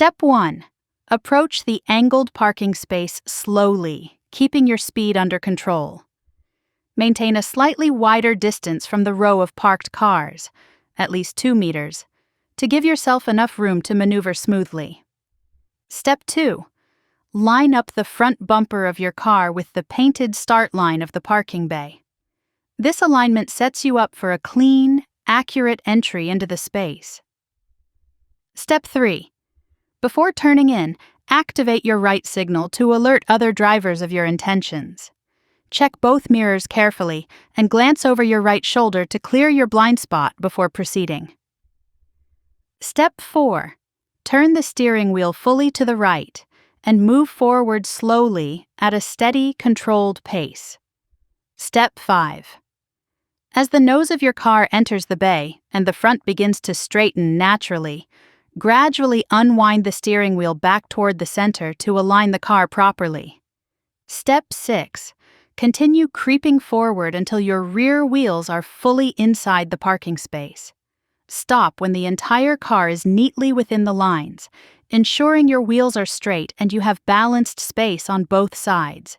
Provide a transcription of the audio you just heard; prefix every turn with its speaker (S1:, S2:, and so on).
S1: Step 1. Approach the angled parking space slowly, keeping your speed under control. Maintain a slightly wider distance from the row of parked cars, at least 2 meters, to give yourself enough room to maneuver smoothly. Step 2. Line up the front bumper of your car with the painted start line of the parking bay. This alignment sets you up for a clean, accurate entry into the space. Step 3. Before turning in, activate your right signal to alert other drivers of your intentions. Check both mirrors carefully and glance over your right shoulder to clear your blind spot before proceeding. Step 4. Turn the steering wheel fully to the right and move forward slowly at a steady, controlled pace. Step 5. As the nose of your car enters the bay and the front begins to straighten naturally, gradually unwind the steering wheel back toward the center to align the car properly. Step 6. Continue creeping forward until your rear wheels are fully inside the parking space. Stop when the entire car is neatly within the lines, ensuring your wheels are straight and you have balanced space on both sides.